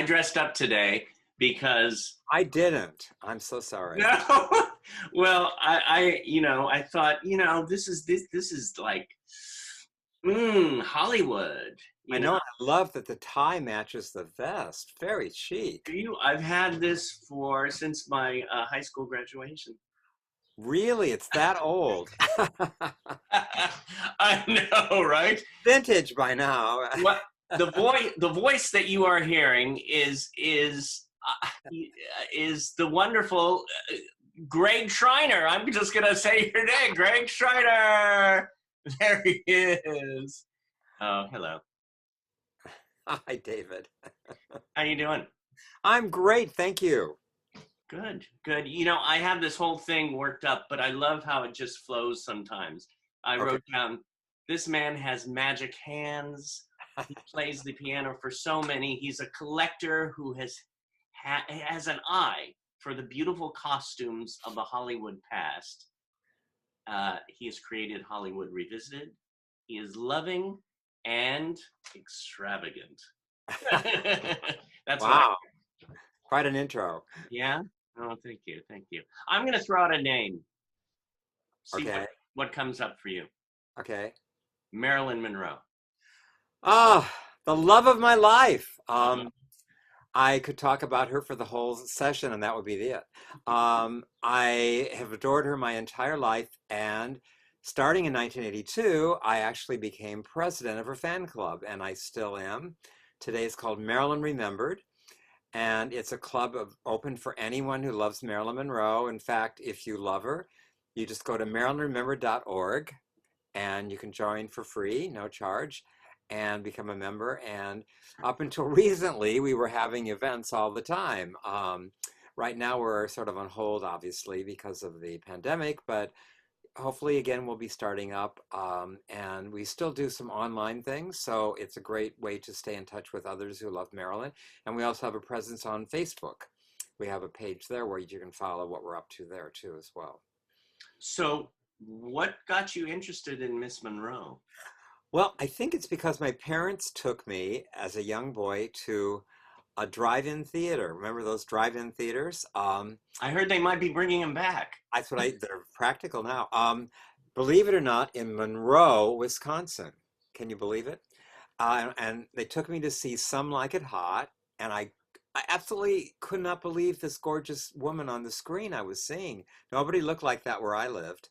I dressed up today because I didn't. I'm so sorry. no. Well, I thought, this is like, Hollywood. I know. I love that the tie matches the vest. Very chic. I've had this since my high school graduation. Really, it's that old. I know, right? Vintage by now. What the voice that you are hearing is the wonderful Greg Schreiner. I'm just gonna say your name, Greg Schreiner. There he is. Oh, hello. Hi, David. How you doing? I'm great, thank you. Good, good. I have this whole thing worked up, but I love how it just flows sometimes. I Okay. wrote down, this man has magic hands. He plays the piano for so many. He's a collector who has an eye for the beautiful costumes of the Hollywood past. He has created Hollywood Revisited. He is loving and extravagant. That's what I. Wow, quite an intro. Yeah. Oh, thank you, thank you. I'm gonna throw out a name. See Okay, what comes up for you. okay. Marilyn Monroe. Ah, the love of my life. Uh, I could talk about her for the whole session, and that would be it. I have adored her my entire life, and starting in 1982, I actually became president of her fan club, and I still am. Today it's called Marilyn Remembered, and it's a club open for anyone who loves Marilyn Monroe. In fact, if you love her, you just go to marilynremembered.org, and you can join for free, no charge, and become a member. And up until recently, we were having events all the time. Right now, we're sort of on hold, obviously, because of the pandemic, but hopefully, again, we'll be starting up. And we still do some online things, so it's a great way to stay in touch with others who love Marilyn. And we also have a presence on Facebook. We have a page there where you can follow what we're up to there, too, as well. so, what got you interested in Miss Monroe? Well, I think it's because my parents took me as a young boy to a drive-in theater. Remember those drive-in theaters? I heard they might be bringing him back. They're practical now. Believe it or not, in Monroe, Wisconsin. Can you believe it? And they took me to see Some Like It Hot, and I absolutely could not believe this gorgeous woman on the screen I was seeing. Nobody looked like that where I lived.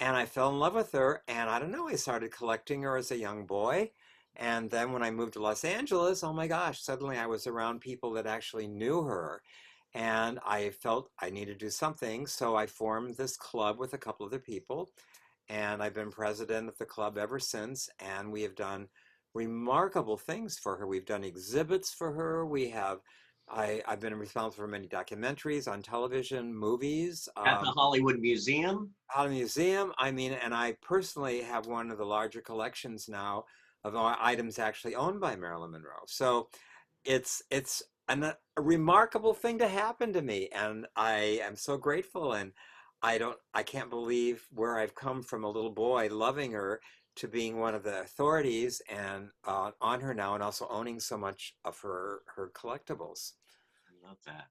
And I fell in love with her, and I don't know, I started collecting her as a young boy. And then when I moved to Los Angeles, oh my gosh, suddenly I was around people that actually knew her. And I felt I needed to do something, so I formed this club with a couple other people. And I've been president of the club ever since, and we have done remarkable things for her. We've done exhibits for her. I've been responsible for many documentaries on television, movies. At the Hollywood Museum? Out of the museum. I mean, and I personally have one of the larger collections now of items actually owned by Marilyn Monroe. So it's a remarkable thing to happen to me, and I am so grateful. And I can't believe where I've come from a little boy loving her to being one of the authorities and on her now, and also owning so much of her collectibles. I love that.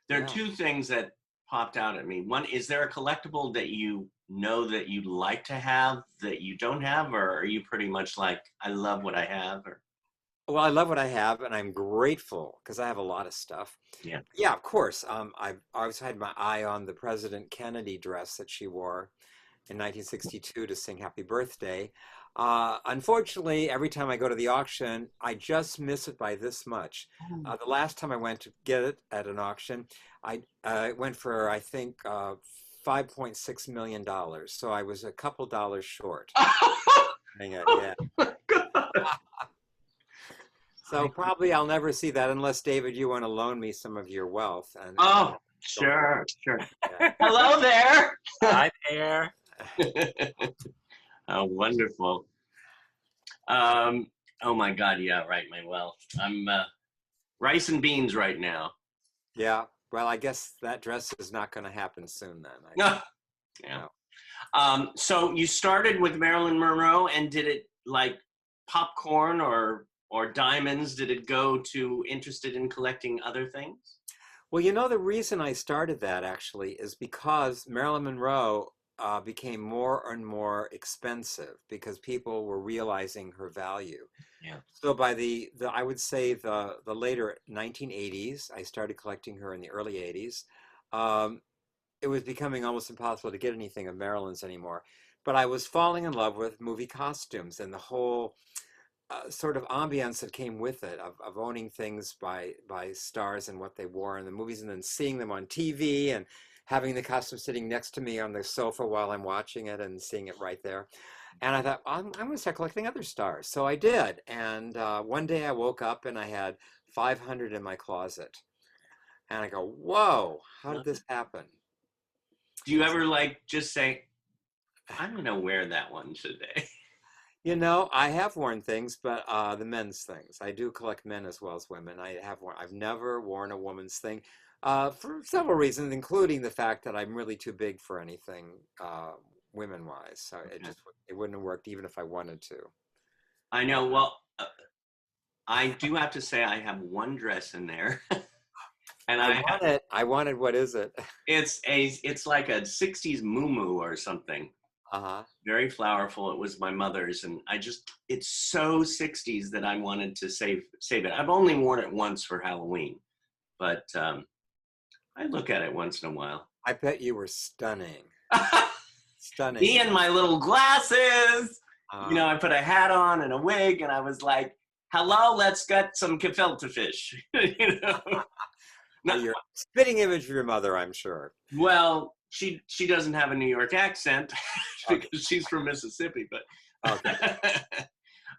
There are Yeah. two things that popped out at me. One, is there a collectible that you know that you'd like to have that you don't have, or are you pretty much like, I love what I have? Or Well, I love what I have, and I'm grateful because I have a lot of stuff. yeah. Yeah, of course. I've always had my eye on the President Kennedy dress that she wore in 1962 to sing Happy Birthday. Unfortunately, every time I go to the auction, I just miss it by this much. The last time I went to get it at an auction, I went for, I think, $5.6 million. So I was a couple dollars short. Dang it, yeah. So probably I'll never see that unless, David, you want to loan me some of your wealth. And Oh, sure, sure. Hello there. hi there. Oh, wonderful. Oh my God, yeah, right, my wealth. I'm rice and beans right now. Yeah. Well, I guess that dress is not going to happen soon then. Yeah. No. So you started with Marilyn Monroe, and did it like popcorn, or or diamonds? Did it go to interested in collecting other things? Well, you know, the reason I started that actually is because Marilyn Monroe became more and more expensive because people were realizing her value. Yeah. So by the I would say the later 1980s, I started collecting her in the early 80s. Um, it was becoming almost impossible to get anything of Marilyn's anymore. But I was falling in love with movie costumes and the whole sort of ambience that came with it of owning things by stars and what they wore in the movies, and then seeing them on TV and having the costume sitting next to me on the sofa while I'm watching it and seeing it right there. And I thought, I'm going to start collecting other stars. So I did. And one day I woke up and I had 500 in my closet. And I go, whoa, how did this happen? Do you ever like just say, I'm gonna wear that one today? You know, I have worn things, but the men's things. I do collect men as well as women. I've never worn a woman's thing for several reasons, including the fact that I'm really too big for anything women-wise. So Okay. it wouldn't have worked even if I wanted to. I know. Well, I do have to say I have one dress in there, and I wanted, what is it? it's like a '60s muumuu or something. Uh-huh. Very flowerful. It was my mother's, and it's so '60s that I wanted to save it. I've only worn it once for Halloween, but I look at it once in a while. I bet you were stunning. Me Stunning. and my little glasses. Uh, I put a hat on and a wig, and I was like, "Hello, let's get some gefilte fish." No, you're a spitting image of your mother, I'm sure. well, she doesn't have a New York accent Okay. because she's from Mississippi, Okay. but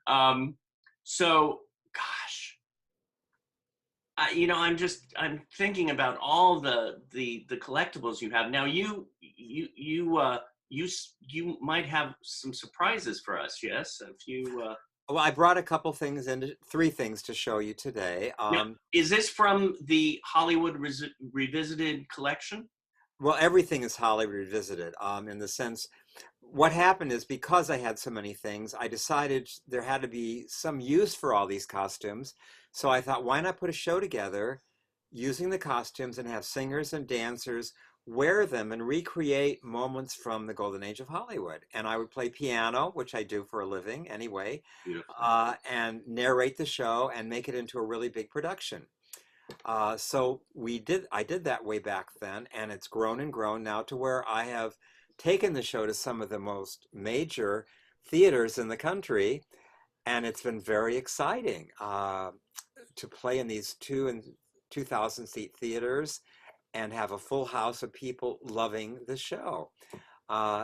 um, so gosh, I'm thinking about all the collectibles you have now. You might have some surprises for us. Yes, if you Well, I brought a couple things in, three things to show you today. now, is this from the Hollywood Revisited collection? Well, everything is Hollywood Revisited, in the sense, what happened is because I had so many things, I decided there had to be some use for all these costumes. So I thought, why not put a show together using the costumes and have singers and dancers wear them and recreate moments from the golden age of Hollywood. And I would play piano, which I do for a living anyway, Beautiful. and narrate the show and make it into a really big production. So I did that way back then, and it's grown and grown now to where I have taken the show to some of the most major theaters in the country, and it's been very exciting to play in these 2,000 seat theaters and have a full house of people loving the show.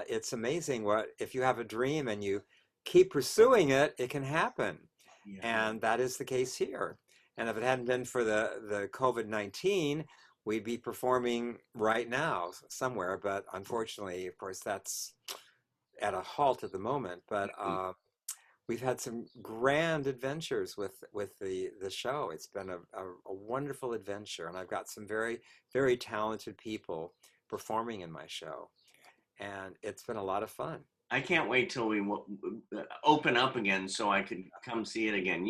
It's amazing what, if you have a dream and you keep pursuing it, it can happen. Yeah. And that is the case here. And if it hadn't been for the COVID-19, we'd be performing right now somewhere. But unfortunately, of course, that's at a halt at the moment. But we've had some grand adventures with the show. It's been a wonderful adventure, and I've got some very, very talented people performing in my show, and it's been a lot of fun. I can't wait till we open up again so I could come see it again.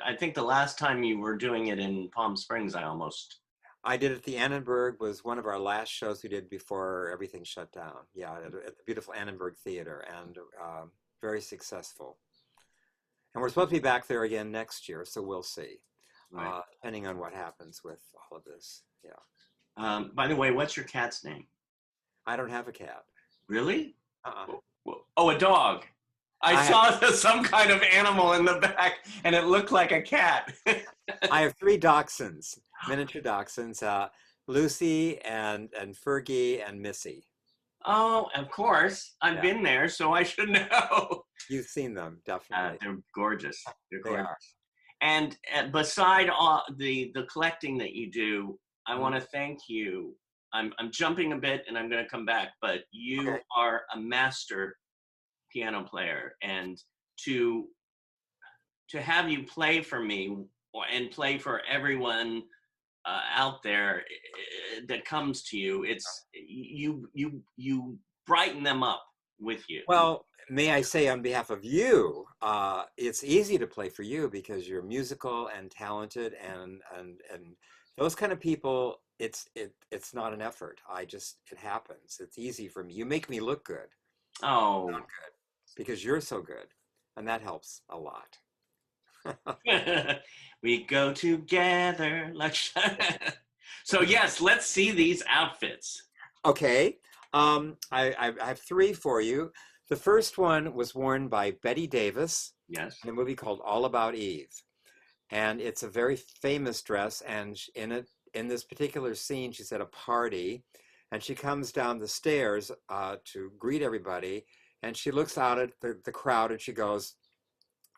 I think the last time you were doing it in Palm Springs, I did it at the Annenberg, was one of our last shows we did before everything shut down. Yeah, at the beautiful Annenberg Theater, and very successful. And we're supposed to be back there again next year, so we'll see, right. depending on what happens with all of this. Yeah. By the way, what's your cat's name? I don't have a cat. Really? Uh-uh. Oh, a dog. I I saw some kind of animal in the back, and it looked like a cat. I have three dachshunds, miniature dachshunds, Lucy and Fergie and Missy. Oh, of course. I've Yeah, been there, so I should know. you've seen them, definitely. They're gorgeous. They're They gorgeous. are. And beside all the collecting that you do, I Mhm. want to thank you. I'm jumping a bit, and I'm going to come back, but you Okay. are a master piano player, and to have you play for me and play for everyone out there that comes to you, you brighten them up. with you. Well, may I say on behalf of you, it's easy to play for you because you're musical and talented and those kind of people. It's not an effort. It happens. It's easy for me. You make me look good, Oh, sound good, because you're so good, and that helps a lot. we go together like. So yes, let's see these outfits. Okay, I have three for you. The first one was worn by Betty Davis Yes. in a movie called All About Eve. And it's a very famous dress. And in this particular scene, she's at a party, and she comes down the stairs to greet everybody. And she looks out at the crowd, and she goes,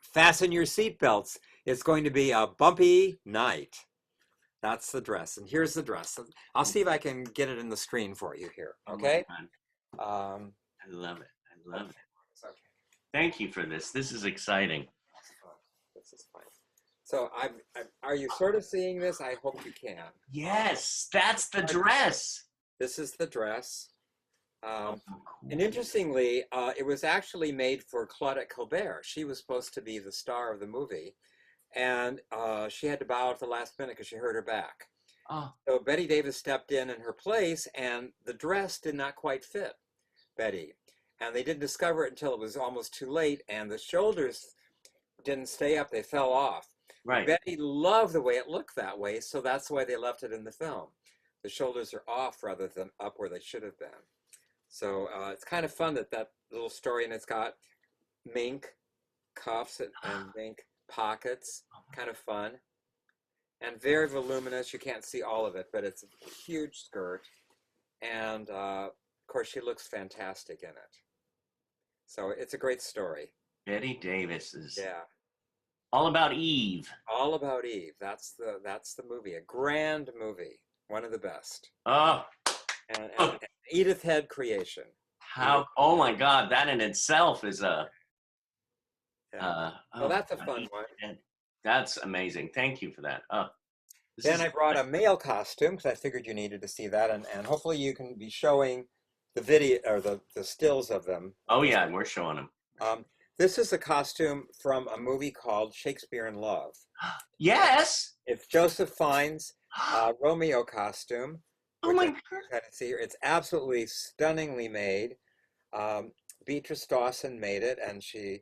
"Fasten your seatbelts. It's going to be a bumpy night." That's the dress. And here's the dress. I'll see if I can get it in the screen for you here. Oh my Okay. God. I love it. I love it. Okay. Thank you for this. This is exciting. This is fine. So are you sort of seeing this? I hope you can. Yes, that's the dress. This is the dress. Oh, cool. And interestingly, it was actually made for Claudette Colbert. She was supposed to be the star of the movie. And she had to bow at the last minute because she hurt her back. Oh. So Betty Davis stepped in her place, and the dress did not quite fit Betty. And they didn't discover it until it was almost too late, and the shoulders didn't stay up, they fell off. Right. Betty loved the way it looked that way, so that's why they left it in the film. The shoulders are off rather than up where they should have been. So it's kind of fun that little story, and it's got mink cuffs and mink pockets, kind of fun, and very voluminous. You can't see all of it, but it's a huge skirt, and of course she looks fantastic in it. So it's a great story. Betty Davis is All About Eve. All About Eve. That's the movie. A grand movie, one of the best. Oh, and Edith Head creation. Oh my God, that in itself is a. Well, that's a fun one. That's amazing. Thank you for that. Then I brought a male costume because I figured you needed to see that, and hopefully you can be showing the video or the stills of them. Oh yeah, we're showing them. This is a costume from a movie called Shakespeare in Love. Yes. It's Joseph Fiennes' Romeo costume. Oh my God. See here. It's absolutely stunningly made. Beatrice Dawson made it, and she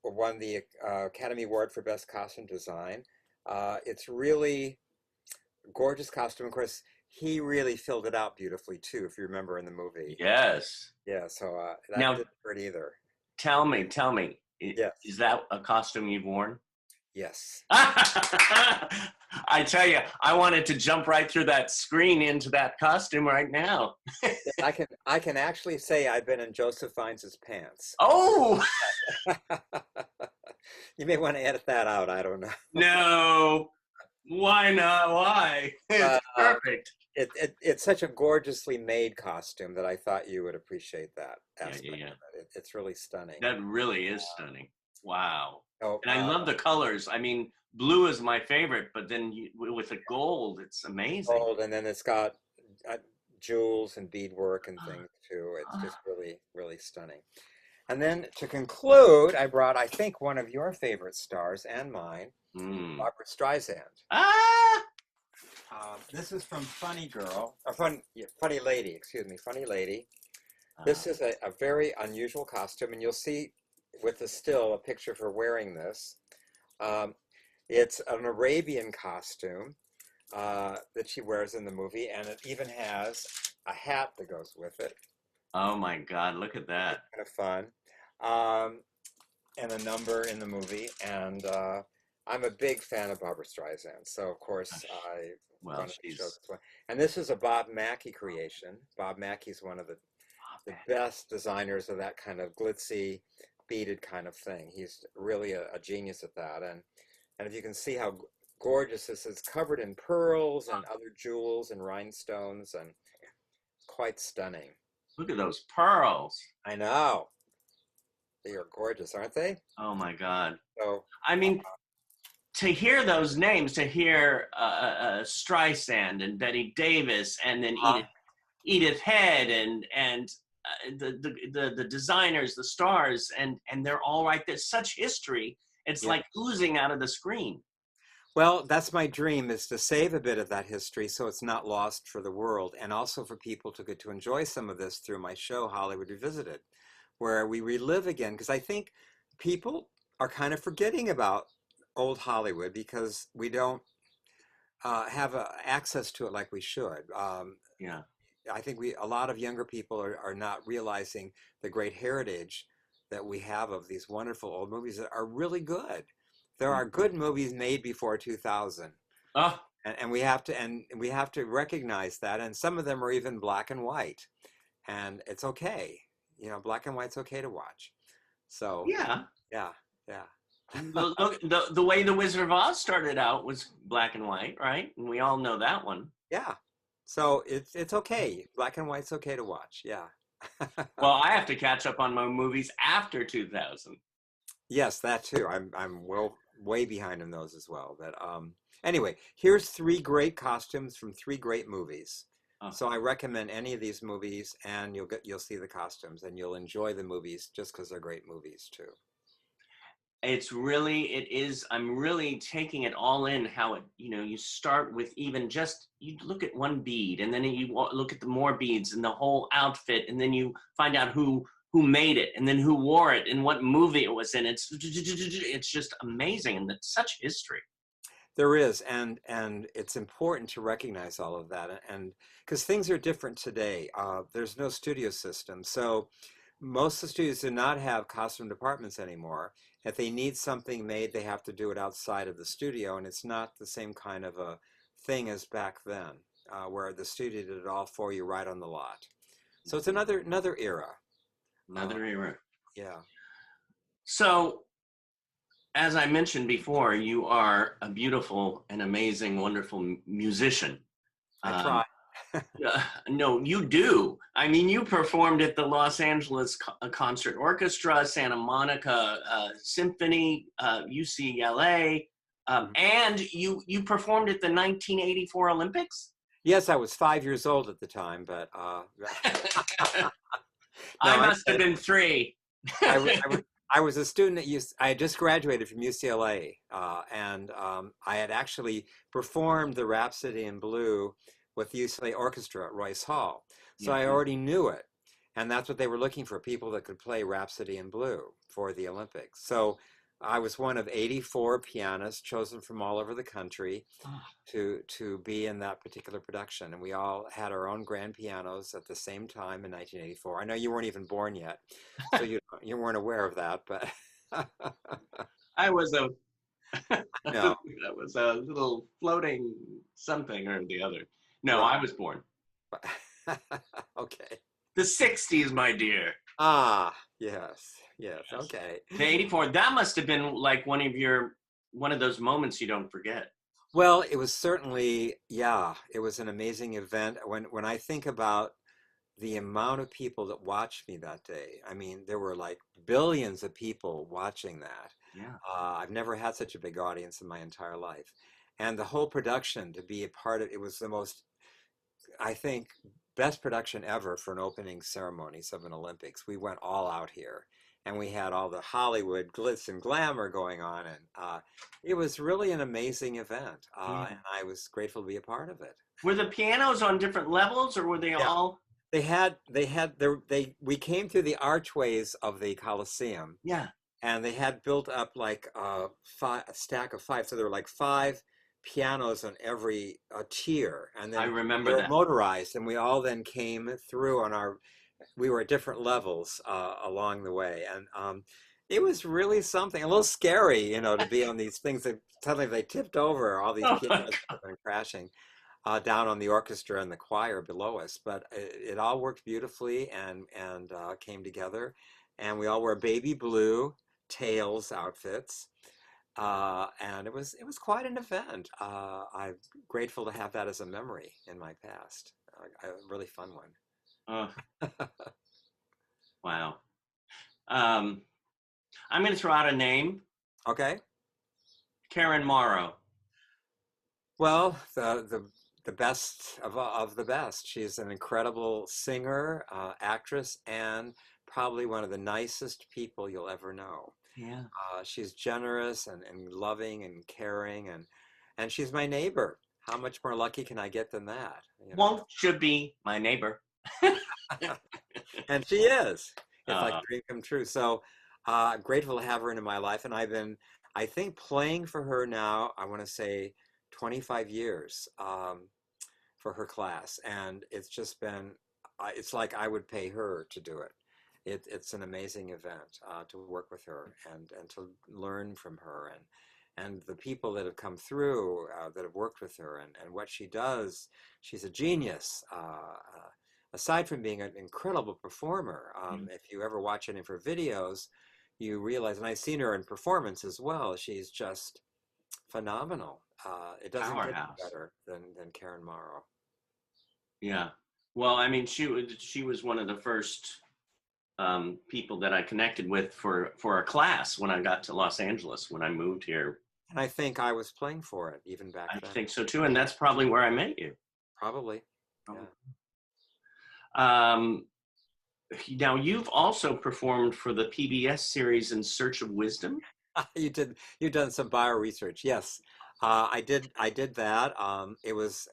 won the Academy Award for Best Costume Design. It's really gorgeous costume. Of course, he really filled it out beautifully too, if you remember in the movie. Yes. Yeah, so that didn't hurt either. Tell me, Yes. Is that a costume you've worn? Yes. I tell you, I wanted to jump right through that screen into that costume right now. I can actually say I've been in Joseph Fiennes' pants. Oh! You may want to edit that out. I don't know. No. Why not? Why? It's perfect. It's such a gorgeously made costume that I thought you would appreciate that aspect of it. It's really stunning. That really is stunning. Wow. Oh, and I love the colors. I mean, blue is my favorite, but then with the gold, it's amazing. Gold, and then it's got jewels and beadwork and things too. It's just really, really stunning. And then to conclude, I brought, I think, one of your favorite stars and mine, Barbra Streisand. This is from Funny Lady, excuse me, Funny Lady. This is a very unusual costume, and you'll see with the still a picture of her wearing this. It's an Arabian costume that she wears in the movie, and it even has a hat that goes with it. Oh my God, look at that. Kind of fun. And a number in the movie, and I'm a big fan of Barbra Streisand, so of course I wanted to show this one. And this is a Bob Mackie creation. Bob Mackie's one of the best designers of that kind of glitzy, beaded kind of thing. He's really a genius at that. And if you can see how gorgeous this is, covered in pearls and other jewels and rhinestones, and quite stunning. Look at those pearls. I know. They are gorgeous, aren't they? Oh my God. So I mean, to hear those names, to hear Streisand and Betty Davis, and then Edith Head, and the designers, the stars, and they're all right there. Such history. It's Yeah. like oozing out of the screen. Well, that's my dream, is to save a bit of that history so it's not lost for the world, and also for people to get to enjoy some of this through my show, Hollywood Revisited, where we relive again, because I think people are kind of forgetting about old Hollywood because we don't have access to it like we should. Yeah. I think a lot of younger people are not realizing the great heritage that we have of these wonderful old movies that are really good. There are good movies made before 2000, Oh, and we have to recognize that. And some of them are even black and white, and it's okay. You know, black and white's okay to watch. So yeah. yeah, yeah, The way the Wizard of Oz started out was black and white, right? And we all know that one. yeah. So it's okay. Black and white's okay to watch. Yeah. Well, I have to catch up on my movies after 2000. Yes, that too. I'm well way behind in those as well. But anyway, here's three great costumes from three great movies. Oh. So I recommend any of these movies, and you'll see the costumes, and you'll enjoy the movies just because they're great movies too. It is, I'm really taking it all in, how it, you start with even just, you look at one bead, and then you look at the more beads and the whole outfit, and then you find out who made it, and then who wore it, and what movie it was in. It's just amazing, and it's such history. There is, and it's important to recognize all of that, and because things are different today. There's no studio system, so most of the studios do not have costume departments anymore. If they need something made, they have to do it outside of the studio, and it's not the same kind of a thing as back then, where the studio did it all for you right on the lot. So it's another era. Another era. Yeah. So, as I mentioned before, you are a beautiful and amazing, wonderful musician. I try. No, you do. I mean, you performed at the Los Angeles Concert Orchestra, Santa Monica Symphony, UCLA, and you performed at the 1984 Olympics? Yes, I was 5 years old at the time, but I must have been 3. I was a student at I had just graduated from UCLA, and I had actually performed the Rhapsody in Blue with the UCLA Orchestra at Royce Hall. So I already knew it. And that's what they were looking for, people that could play Rhapsody in Blue for the Olympics. So I was one of 84 pianists chosen from all over the country to be in that particular production. And we all had our own grand pianos at the same time in 1984. I know you weren't even born yet, so you weren't aware of that, but I was a no. that was a little floating something or the other. No, Right. I was born. Okay. The 60s, my dear. Ah, yes, okay. The 84, that must have been like one of those moments you don't forget. Well, it was certainly, yeah, it was an amazing event. When I think about the amount of people that watched me that day, I mean, there were like billions of people watching that. Yeah. I've never had such a big audience in my entire life. And the whole production, to be a part of it, was the most, I think, best production ever for an opening ceremonies of an Olympics. We went all out here, and we had all the Hollywood glitz and glamour going on, and it was really an amazing event, and I was grateful to be a part of it. Were the pianos on different levels, or were they all? We came through the archways of the Coliseum. Yeah. And they had built up like a stack of 5, so there were like 5 pianos on every tier, and then I remember they were that. motorized, and we all then came through we were at different levels along the way, and it was really something, a little scary, to be on these things that suddenly they tipped over, all these pianos and crashing down on the orchestra and the choir below us, but it all worked beautifully and came together, and we all wore baby blue tails outfits. And it was quite an event. I'm grateful to have that as a memory in my past. A really fun one. Wow. I'm going to throw out a name. Okay. Karen Morrow. Well, the the best of the best. She's an incredible singer, actress, and probably one of the nicest people you'll ever know. Yeah. She's generous and loving and caring, and she's my neighbor. How much more lucky can I get than that? You know, Should be my neighbor. and she is. It's like Uh, a dream come true. So I'm grateful to have her into my life, and I've been, I think, playing for her now. I want to say 25 years. For her class, and it's just been it's like I would pay her to do it. It's an amazing event to work with her and to learn from her and the people that have come through that have worked with her and what she does. She's a genius. Aside from being an incredible performer, if you ever watch any of her videos, you realize, and I've seen her in performance as well, she's just phenomenal. It doesn't get any Powerhouse. better than Karen Morrow. Yeah. Well, I mean, she was one of the first people that I connected with for a class when I got to Los Angeles when I moved here. And I think I was playing for it even back I then. think so too, and that's probably where I met you. Probably. Yeah. Um, Now you've also performed for the PBS series In Search of Wisdom. You've done some bio research. Yes. I did that. It was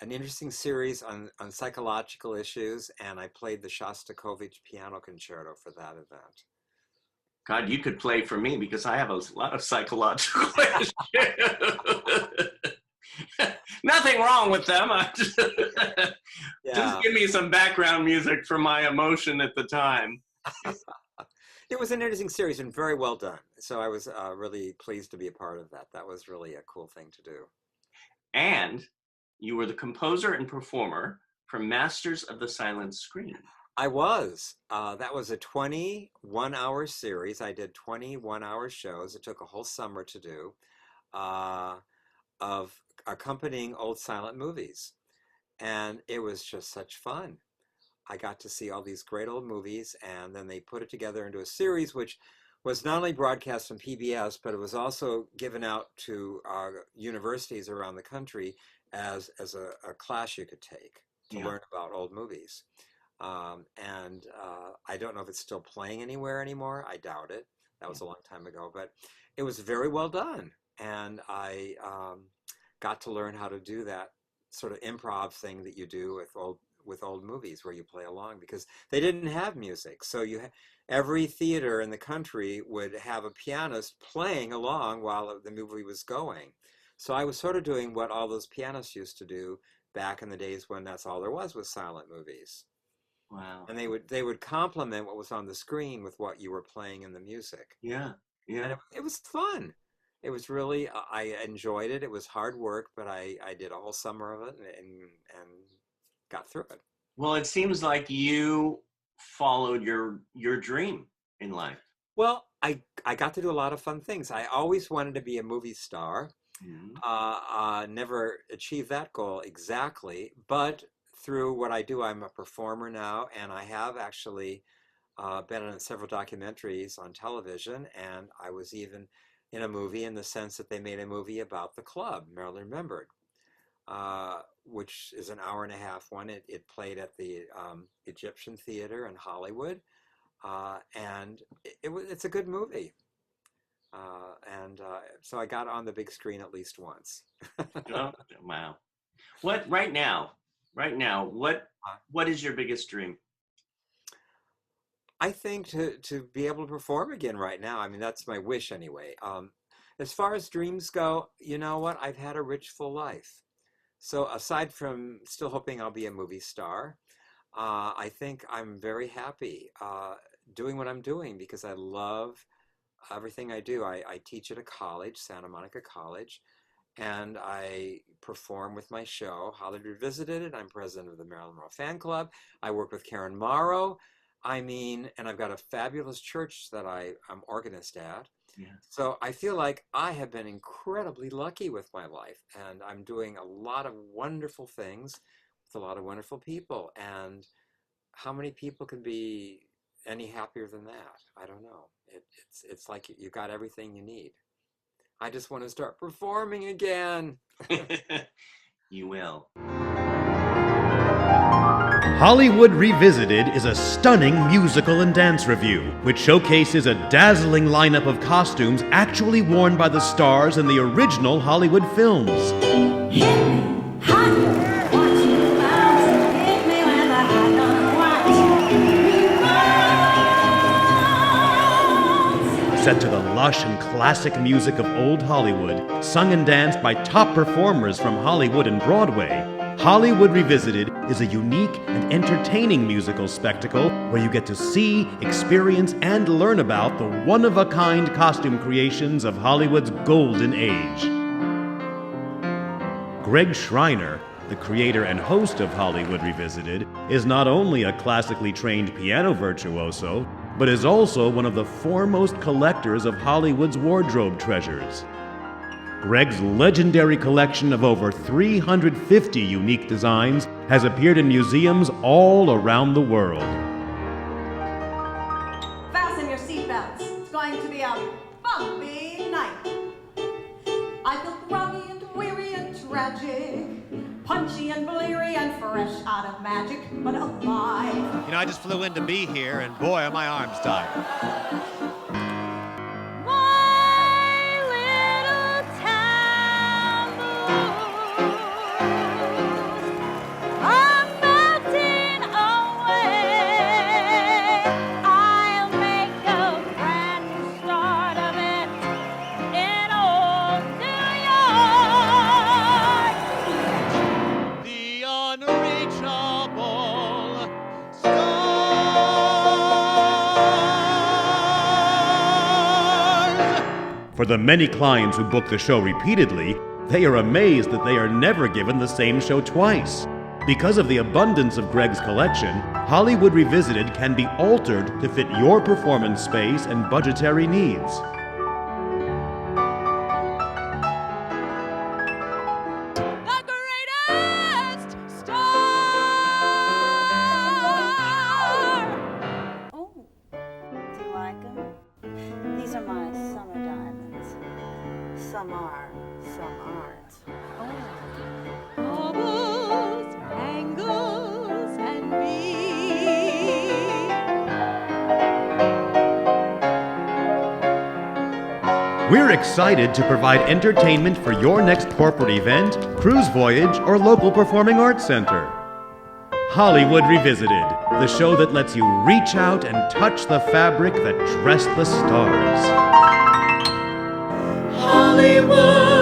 an interesting series on psychological issues, and I played the Shostakovich piano concerto for that event. God, you could play for me because I have a lot of psychological issues. Nothing wrong with them. Just Yeah. give me some background music for my emotion at the time. It was an interesting series and very well done. So I was really pleased to be a part of that. That was really a cool thing to do. And you were the composer and performer for Masters of the Silent Screen. I was. That was a 21-hour series. I did 21-hour shows. It took a whole summer to do of accompanying old silent movies. And it was just such fun. I got to see all these great old movies, and then they put it together into a series, which was not only broadcast on PBS, but it was also given out to universities around the country as a class you could take to Yeah. learn about old movies. And I don't know if it's still playing anywhere anymore. I doubt it. That Yeah. was a long time ago, but it was very well done. And I got to learn how to do that sort of improv thing that you do with old movies where you play along because they didn't have music. So every theater in the country would have a pianist playing along while the movie was going. So I was sort of doing what all those pianists used to do back in the days when that's all there was silent movies. Wow. And they would complement what was on the screen with what you were playing in the music. Yeah. And Yeah. it was fun. It was really, I enjoyed it. It was hard work, but I did a whole summer of it and got through it. Well, it seems like you followed your dream in life. Well, I got to do a lot of fun things. I always wanted to be a movie star. Mhm. Never achieved that goal exactly, but through what I do, I'm a performer now, and I have actually been in several documentaries on television, and I was even in a movie in the sense that they made a movie about the club, Marilyn Remembered, which is an hour and a half one. It played at the Egyptian Theater in Hollywood, and it's a good movie. And so I got on the big screen at least once. Oh, wow. What right now, what is your biggest dream? I think to be able to perform again right now. I mean, that's my wish anyway. As far as dreams go, you know what? I've had a rich, full life. So aside from still hoping I'll be a movie star, I think I'm very happy doing what I'm doing because I love everything I do. I teach at a college, Santa Monica College, and I perform with my show, Hollywood Revisited. I'm president of the Marilyn Monroe Fan Club. I work with Karen Morrow. I mean, and I've got a fabulous church that I'm organist at. Yeah. So I feel like I have been incredibly lucky with my life, and I'm doing a lot of wonderful things with a lot of wonderful people. And how many people can be any happier than that? I don't know. It's like you got everything you need. I just want to start performing again. You will. Hollywood Revisited is a stunning musical and dance review, which showcases a dazzling lineup of costumes actually worn by the stars in the original Hollywood films. Hit me, hot, watch me bounce, hit me when the hot done watch. Set to the lush and classic music of old Hollywood, sung and danced by top performers from Hollywood and Broadway, Hollywood Revisited is a unique and entertaining musical spectacle where you get to see, experience, and learn about the one-of-a-kind costume creations of Hollywood's golden age. Greg Schreiner, the creator and host of Hollywood Revisited, is not only a classically trained piano virtuoso, but is also one of the foremost collectors of Hollywood's wardrobe treasures. Greg's legendary collection of over 350 unique designs has appeared in museums all around the world. Fasten your seatbelts. It's going to be a bumpy night. I feel groggy and weary and tragic, punchy and bleary and fresh out of magic, but alive. You know, I just flew in to be here, and boy, are my arms tired. For the many clients who book the show repeatedly, they are amazed that they are never given the same show twice. Because of the abundance of Greg's collection, Hollywood Revisited can be altered to fit your performance space and budgetary needs. The greatest star! Oh, do you like them? These are my summer diamonds. Some are, some aren't. Bubbles, bangles, and beads. We're excited to provide entertainment for your next corporate event, cruise voyage, or local performing arts center. Hollywood Revisited, the show that lets you reach out and touch the fabric that dressed the stars. Hollywood!